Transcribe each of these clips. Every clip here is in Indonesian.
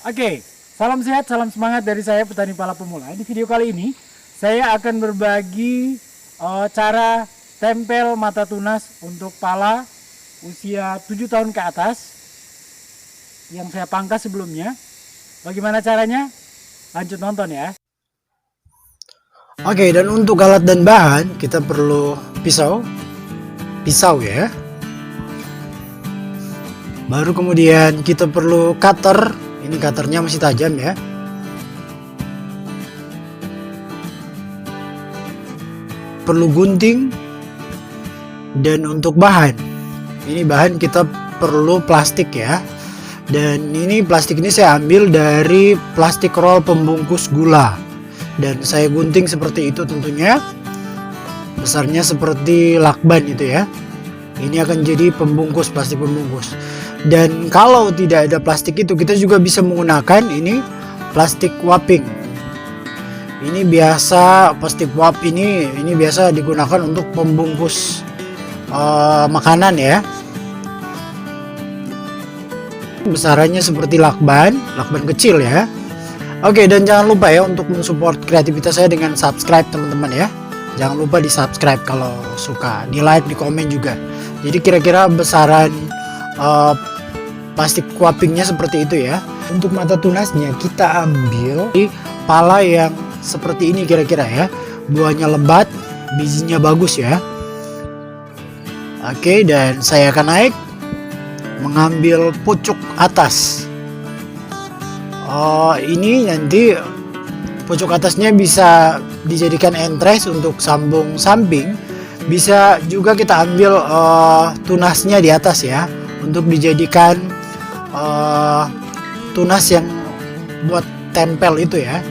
Oke, salam sehat, salam semangat dari saya Petani Pala Pemula. Di video kali ini saya akan berbagi cara tempel mata tunas untuk pala usia 7 tahun ke atas yang saya pangkas sebelumnya. Bagaimana caranya? Lanjut nonton ya. Oke, dan untuk alat dan bahan kita perlu pisau ya. Baru kemudian kita perlu cutter. Ini cutternya masih tajam ya. Perlu gunting. Dan untuk bahan, ini bahan kita perlu plastik ya. Dan ini plastik ini saya ambil dari plastik roll pembungkus gula. Dan saya gunting seperti itu tentunya. Besarnya seperti lakban itu ya. Ini akan jadi pembungkus, plastik pembungkus. Dan kalau tidak ada plastik itu, kita juga bisa menggunakan ini plastik wrapping. Ini biasa plastik wrap ini biasa digunakan untuk pembungkus makanan ya. Besarannya seperti lakban kecil ya. Oke, dan jangan lupa ya untuk mensupport kreativitas saya dengan subscribe teman-teman ya. Jangan lupa di subscribe kalau suka, di like, di komen juga. Jadi kira-kira besaran plastik wrappingnya seperti itu ya. Untuk mata tunasnya kita ambil di pala yang seperti ini kira-kira ya. Buahnya lebat, bijinya bagus ya. Oke, dan saya akan naik mengambil pucuk atas. Ini nanti pucuk atasnya bisa dijadikan entres untuk sambung samping. Bisa juga kita ambil tunasnya di atas ya, untuk dijadikan tunas yang buat tempel itu ya.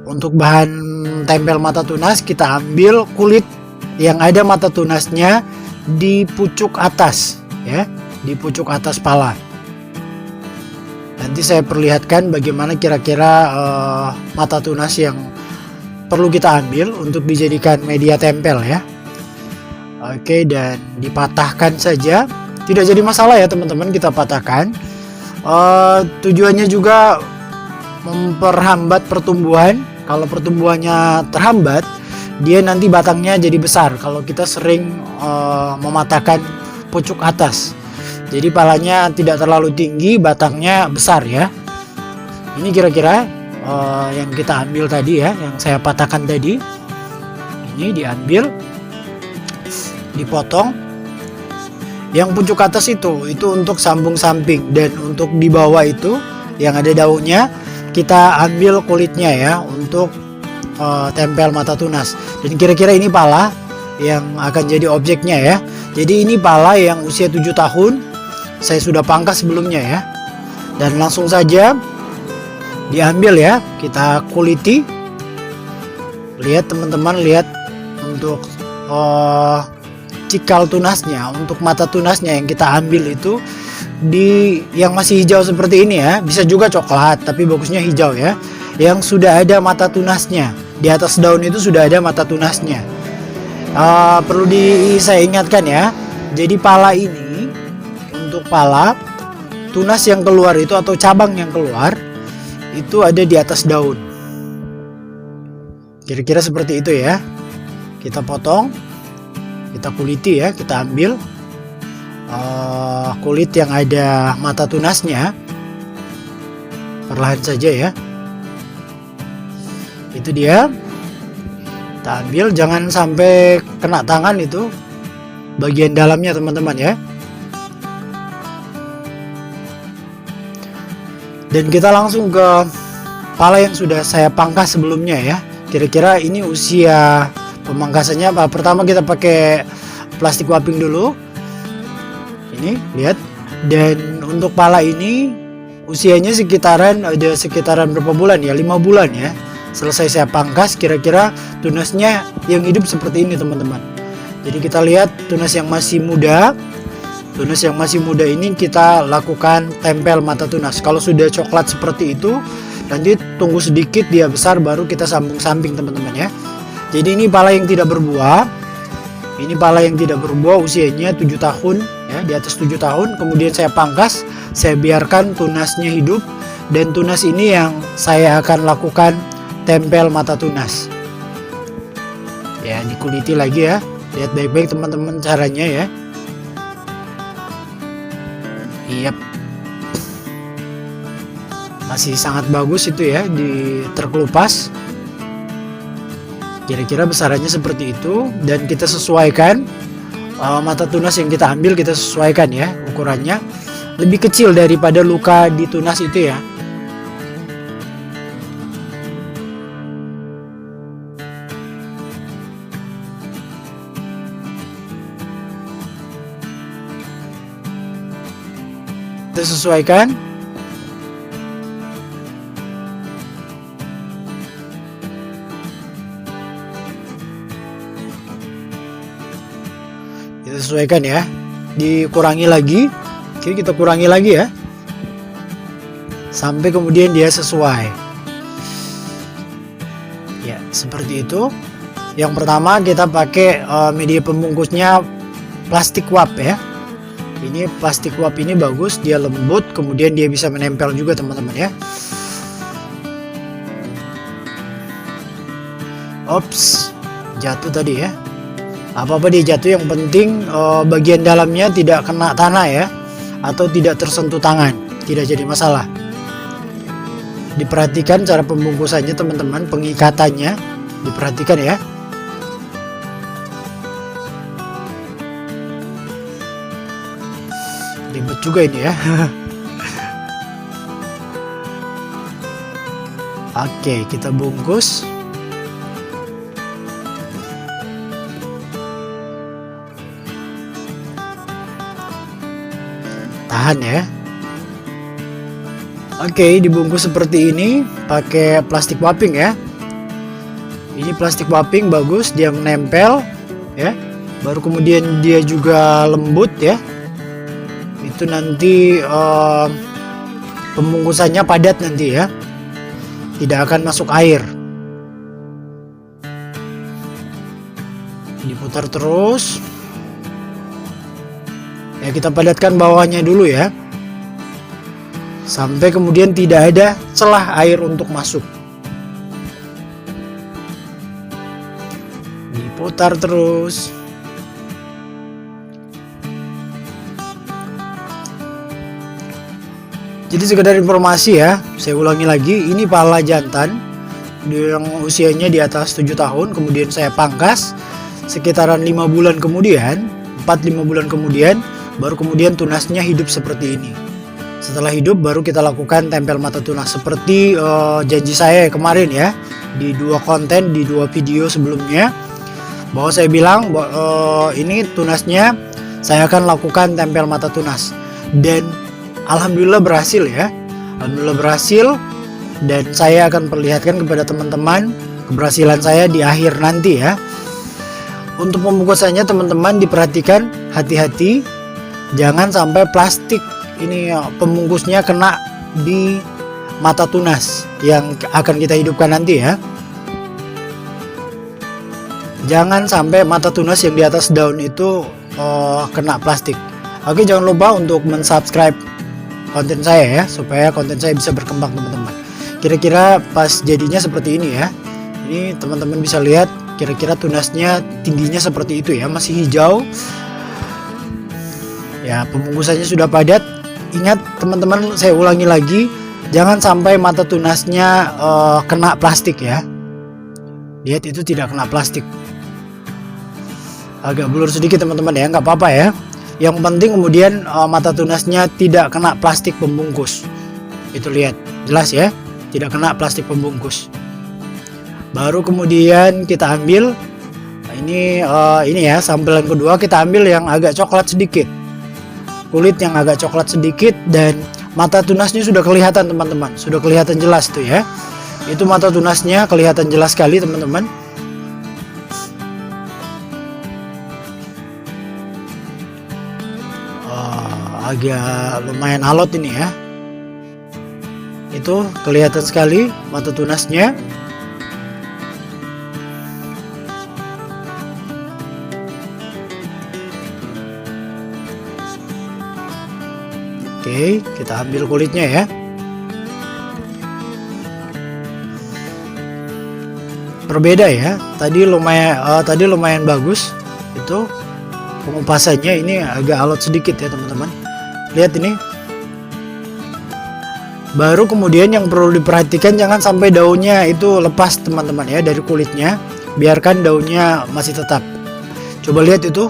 Untuk bahan tempel mata tunas kita ambil kulit yang ada mata tunasnya di pucuk atas ya, di pucuk atas pala. Nanti saya perlihatkan bagaimana kira-kira mata tunas yang perlu kita ambil untuk dijadikan media tempel ya. Oke, dan dipatahkan saja, tidak jadi masalah ya teman-teman, kita patahkan. Tujuannya juga memperhambat pertumbuhan. Kalau pertumbuhannya terhambat, dia nanti batangnya jadi besar kalau kita sering mematahkan pucuk atas. Jadi palanya tidak terlalu tinggi, batangnya besar ya. Ini kira-kira yang kita ambil tadi ya, yang saya patahkan tadi. Ini diambil, dipotong. Yang pucuk atas itu untuk sambung samping, dan untuk di bawah itu yang ada daunnya kita ambil kulitnya ya, untuk tempel mata tunas. Dan kira-kira ini pala yang akan jadi objeknya ya. Jadi ini pala yang usia 7 tahun. Saya sudah pangkas sebelumnya ya. Dan langsung saja diambil ya, kita kuliti. Lihat teman-teman, lihat untuk cikal tunasnya, untuk mata tunasnya yang kita ambil itu di yang masih hijau seperti ini ya. Bisa juga coklat, tapi bagusnya hijau ya. Yang sudah ada mata tunasnya, di atas daun itu sudah ada mata tunasnya. Perlu saya ingatkan ya. Jadi pala ini, untuk pala tunas yang keluar itu atau cabang yang keluar itu ada di atas daun. Kira-kira seperti itu ya. Kita potong, kita kuliti ya, kita ambil kulit yang ada mata tunasnya, perlahan saja ya. Itu dia, kita ambil, jangan sampai kena tangan itu bagian dalamnya teman-teman ya. Dan kita langsung ke pala yang sudah saya pangkas sebelumnya ya. Kira-kira ini usia pemangkasannya apa? Pertama kita pakai plastik wrapping dulu. Ini lihat. Dan untuk pala ini usianya sekitaran berapa bulan ya? 5 bulan ya. Selesai saya pangkas, kira-kira tunasnya yang hidup seperti ini teman-teman. Jadi kita lihat tunas yang masih muda. Tunas yang masih muda ini kita lakukan tempel mata tunas. Kalau sudah coklat seperti itu, nanti tunggu sedikit dia besar, baru kita sambung samping teman-teman ya. Jadi ini pala yang tidak berbuah. Ini pala yang tidak berbuah, usianya 7 tahun ya, di atas 7 tahun. Kemudian saya pangkas saya biarkan tunasnya hidup, dan tunas ini yang saya akan lakukan tempel mata tunas. Ya, dikuliti lagi ya, lihat baik-baik teman-teman caranya ya. Yap, masih sangat bagus itu ya, terkelupas. Kira-kira besarannya seperti itu, dan kita sesuaikan mata tunas yang kita ambil, kita sesuaikan ya ukurannya. Lebih kecil daripada luka di tunas itu ya. Kita sesuaikan. Kita sesuaikan ya. Dikurangi lagi. Oke, kita kurangi lagi ya. Sampai kemudian dia sesuai. Ya, seperti itu. Yang pertama kita pakai media pembungkusnya plastik wrap ya. Ini plastik wrap ini bagus, dia lembut, kemudian dia bisa menempel juga teman-teman ya. Ops, jatuh tadi ya. Apa-apa dia jatuh, yang penting bagian dalamnya tidak kena tanah ya, atau tidak tersentuh tangan, tidak jadi masalah. Diperhatikan cara pembungkusannya teman-teman, pengikatannya diperhatikan ya. Ribet juga ini ya. Oke, kita bungkus. Tahan ya. Oke, dibungkus seperti ini pakai plastik wrapping ya. Ini plastik wrapping bagus, dia menempel ya. Baru kemudian dia juga lembut ya. Itu nanti pembungkusannya padat nanti ya, tidak akan masuk air. Diputar terus ya, kita padatkan bawahnya dulu ya, sampai kemudian tidak ada celah air untuk masuk. Diputar terus. Jadi sekedar informasi ya, saya ulangi lagi, ini pala jantan yang usianya di atas 7 tahun, kemudian saya pangkas sekitaran 5 bulan kemudian, 4-5 bulan kemudian, baru kemudian tunasnya hidup seperti ini. Setelah hidup baru kita lakukan tempel mata tunas seperti janji saya kemarin ya, di 2 konten, di 2 video sebelumnya, bahwa saya bilang ini tunasnya saya akan lakukan tempel mata tunas, dan alhamdulillah berhasil ya. Alhamdulillah berhasil, dan saya akan perlihatkan kepada teman-teman keberhasilan saya di akhir nanti ya. Untuk pembungkusannya teman-teman diperhatikan, hati-hati jangan sampai plastik ini pembungkusnya kena di mata tunas yang akan kita hidupkan nanti ya. Jangan sampai mata tunas yang di atas daun itu kena plastik. Oke, jangan lupa untuk mensubscribe konten saya ya, supaya konten saya bisa berkembang teman-teman. Kira-kira pas jadinya seperti ini ya. Ini teman-teman bisa lihat kira-kira tunasnya tingginya seperti itu ya, masih hijau ya. Pembungkusannya sudah padat. Ingat teman-teman, saya ulangi lagi, jangan sampai mata tunasnya kena plastik ya. Lihat, itu tidak kena plastik. Agak blur sedikit teman-teman ya, nggak apa-apa ya. Yang penting kemudian mata tunasnya tidak kena plastik pembungkus. Itu lihat, jelas ya, tidak kena plastik pembungkus. Baru kemudian kita ambil ini ya, sampel yang kedua, kita ambil yang agak coklat sedikit. Kulit yang agak coklat sedikit, dan mata tunasnya sudah kelihatan teman-teman, sudah kelihatan jelas tuh ya. Itu mata tunasnya kelihatan jelas sekali teman-teman. Agak lumayan alot ini ya. Itu kelihatan sekali mata tunasnya. Oke, Oke, kita ambil kulitnya ya. Berbeda ya. Tadi lumayan bagus. Itu pengupasannya, ini agak alot sedikit ya teman-teman. Lihat ini. Baru kemudian yang perlu diperhatikan, jangan sampai daunnya itu lepas teman-teman ya dari kulitnya. Biarkan daunnya masih tetap. Coba lihat itu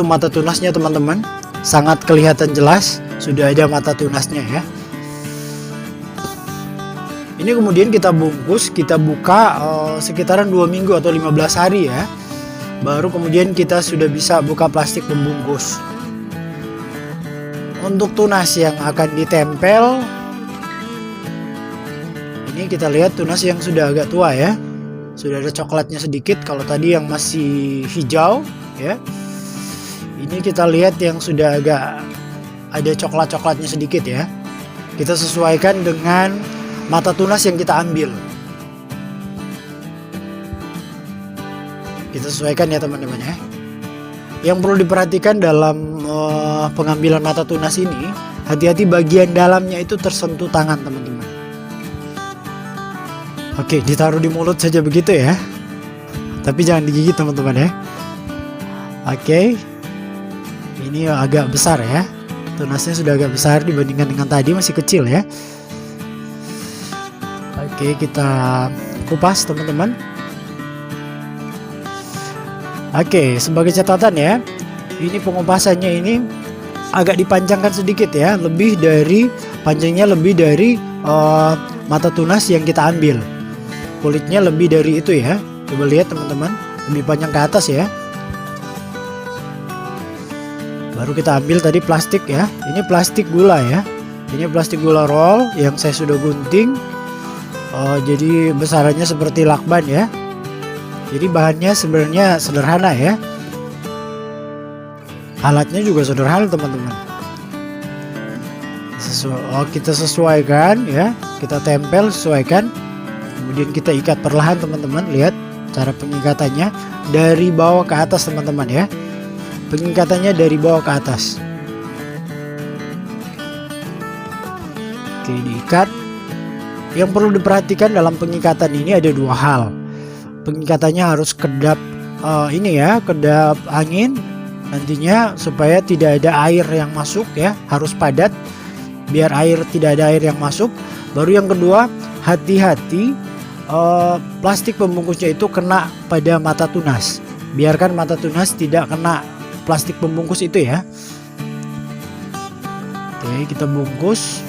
mata tunasnya teman-teman. Sangat kelihatan jelas sudah ada mata tunasnya ya. Ini kemudian kita bungkus, kita buka sekitaran 2 minggu atau 15 hari ya. Baru kemudian kita sudah bisa buka plastik pembungkus. Untuk tunas yang akan ditempel, ini kita lihat tunas yang sudah agak tua ya. Sudah ada coklatnya sedikit, kalau tadi yang masih hijau ya. Ini kita lihat yang sudah agak ada coklat-coklatnya sedikit ya. Kita sesuaikan dengan mata tunas yang kita ambil. Kita sesuaikan ya teman-teman ya. Yang perlu diperhatikan dalam pengambilan mata tunas ini, hati-hati bagian dalamnya itu tersentuh tangan teman-teman. Oke, ditaruh di mulut saja begitu ya. Tapi jangan digigit teman-teman ya. Oke. Ini agak besar ya. Tunasnya sudah agak besar dibandingkan dengan tadi, masih kecil ya. Oke, kita kupas teman-teman. Oke, sebagai catatan ya, ini pengupasannya ini agak dipanjangkan sedikit ya, panjangnya lebih dari mata tunas yang kita ambil. Kulitnya lebih dari itu ya. Coba lihat teman-teman, lebih panjang ke atas ya. Baru kita ambil tadi plastik ya. Ini plastik gula ya. Ini plastik gula roll yang saya sudah gunting. Jadi besarannya seperti lakban ya. Jadi bahannya sebenarnya sederhana ya. Alatnya juga sederhana teman-teman. Kita sesuaikan ya. Kita tempel, sesuaikan. Kemudian kita ikat perlahan teman-teman. Lihat cara pengikatannya dari bawah ke atas teman-teman ya. Pengikatannya dari bawah ke atas. Oke, diikat. Yang perlu diperhatikan dalam pengikatan ini ada 2 hal. Pengikatannya harus kedap kedap angin nantinya, supaya tidak ada air yang masuk ya, harus padat biar tidak ada air yang masuk. Baru yang kedua, hati-hati plastik pembungkusnya itu kena pada mata tunas. Biarkan mata tunas tidak kena plastik pembungkus itu ya. Oke, kita bungkus.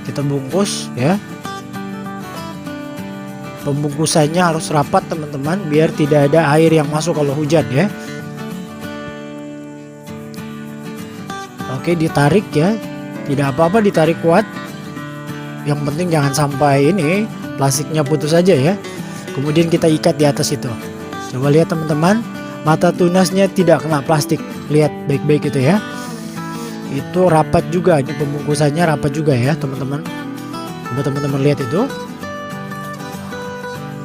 Kita bungkus ya. Pembungkusannya harus rapat teman-teman, biar tidak ada air yang masuk kalau hujan ya. Oke, ditarik ya. Tidak apa-apa ditarik kuat. Yang penting jangan sampai ini plastiknya putus saja ya. Kemudian kita ikat di atas itu. Coba lihat teman-teman, mata tunasnya tidak kena plastik. Lihat baik-baik itu ya. Itu rapat juga, ini pembungkusannya rapat juga ya teman-teman. Coba teman-teman lihat itu.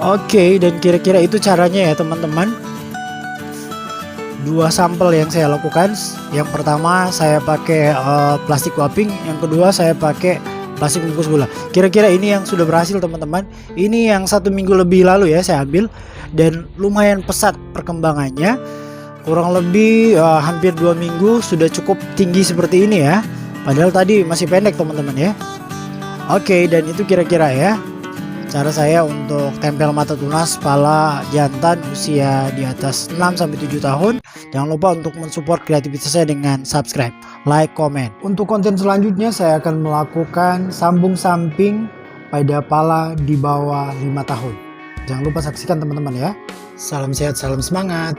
Oke, dan kira-kira itu caranya ya teman-teman. 2 sampel yang saya lakukan. Yang pertama saya pakai plastik wrapping, yang kedua saya pakai plastik bungkus gula. Kira-kira ini yang sudah berhasil teman-teman. Ini yang 1 minggu lebih lalu ya saya ambil, dan lumayan pesat perkembangannya. Kurang lebih hampir 2 minggu sudah cukup tinggi seperti ini ya. Padahal tadi masih pendek teman-teman ya. Oke, dan itu kira-kira ya cara saya untuk tempel mata tunas pala jantan usia di atas 6-7 tahun. Jangan lupa untuk mensupport kreativitas saya dengan subscribe, like, komen. Untuk konten selanjutnya saya akan melakukan sambung samping pada pala di bawah 5 tahun. Jangan lupa saksikan teman-teman ya. Salam sehat, salam semangat.